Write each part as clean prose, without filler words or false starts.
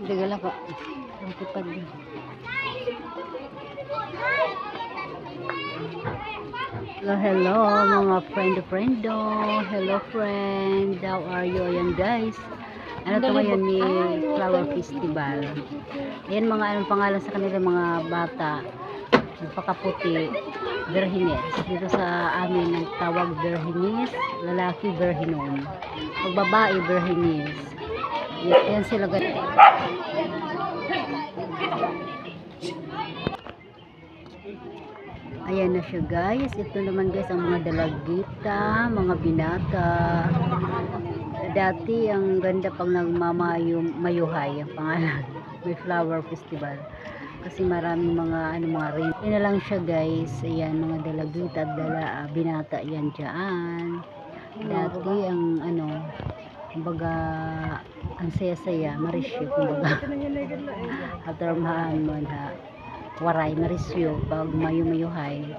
Dagal ako. Ang tipad din. Hello, mga friend-friendo. Hello, friend. How are you? Ayan, guys. Ano to ngayon ni Flower Festival. Ayan, mga anong pangalan sa kanila mga bata. Pakaputi, Virgines. Dito sa amin, ang tawag Virgines, lalaki Virginon. Pag babae, Virgines. Ayan sila guys. Ayan na siya guys. Ito naman guys ang mga dalagita, mga binata. Dati ang ganda pag nagmamayuhay ang pangalan. May flower festival. Kasi maraming mga mga rin. Yan na lang siya guys. Ayan mga dalagita at binata yan dyan. Dati ang kumbaga ang saya-saya, marisyo kumbaga. Atarmahan mo na waray marisyo pag mayu-mayuhay.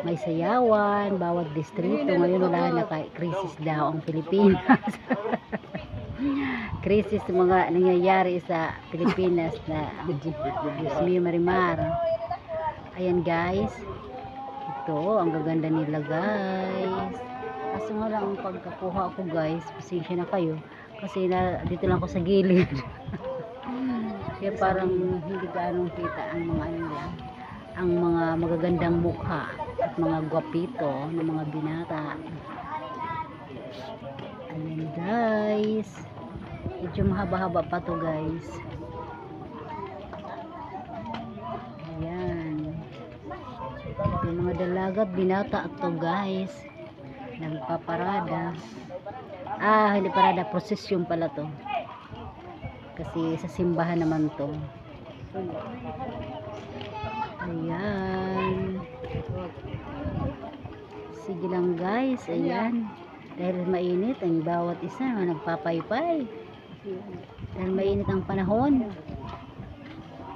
May sayawan bawat distrito. Ngayon wala na krisis daw ang Pilipinas. Krisis mga nangyayari sa Pilipinas na Diyos mio marimar. Ayan guys, ito ang gaganda nila guys. Kaso nga lang ang pagkakuha ko guys, pasensya na kayo kasi dito lang ako sa gilid. Kaya parang hindi gaano kita ang mga nila, ang mga magagandang mukha at mga gwapito ng mga binata. Ayan guys, medyo mahaba-haba pa to guys. Ayan, yung mga dalaga binata to guys, nagpaparada. Hindi parada, prosesyon pala to kasi sa simbahan naman to. Ayan, sige lang guys. Ayan, dahil mainit ang bawat isa nagpapaypay dahil mainit ang panahon.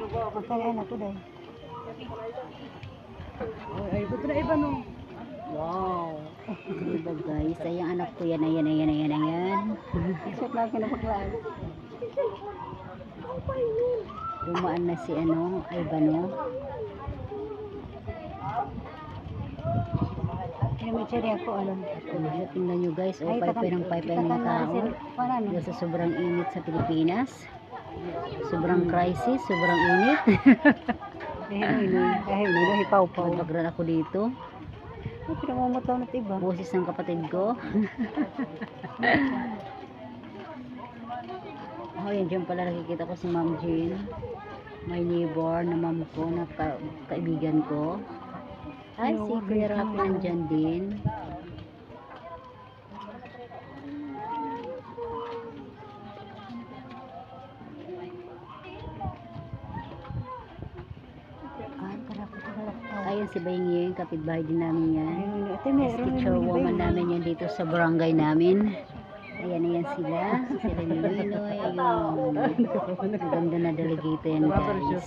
Magkaya na to dahil ay ito na iba no. Wow, diba guys, ay ang anak ko yan. Isip lang kinapaglaan. Dumaan na si Ibano. May cherry ako tingnan nyo guys, paypay ng mga tao dahil sa sobrang init sa Pilipinas, sobrang crisis, sobrang init. Dahil hipaw-paw pagran ako dito. Pinamamataw na iba boses ng kapatid ko. Yan dyan pala nakikita ko si Ma'am Jean, my neighbor na ma'am ko na kaibigan ko. Ay, si Kuya Rafi nandyan din. Ayan si Bayingin, kapitbahay din namin yan. Picture woman namin yan dito sa barangay namin. Ayan sila ni Ninoy. Ayun, ganda na delegate yan guys.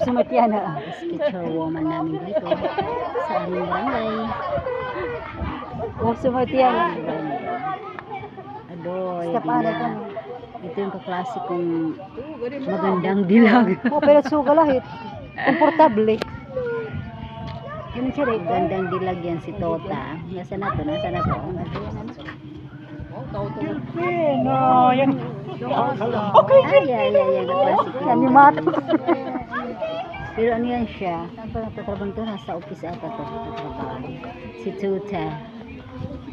Sumat yan picture woman namin dito sa aming barangay. Sumat yan. Adoy, ito yung kaklase kong magandang dilag. Pero sugalahit, komportable. Yun siya rin, gandang dilag yan si Tota. Nasa na to. Yan. Okay. Ay, animato. Pero ano yan siya? Saan pa nagtatrabaho to? Nasa office ata to. Si Tuta.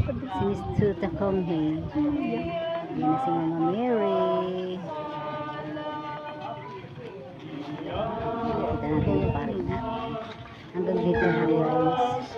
Si Miss Tuta Konghe. Yan na si Mama Mary. Kita natin yung paring na. Hanggang dito na guys.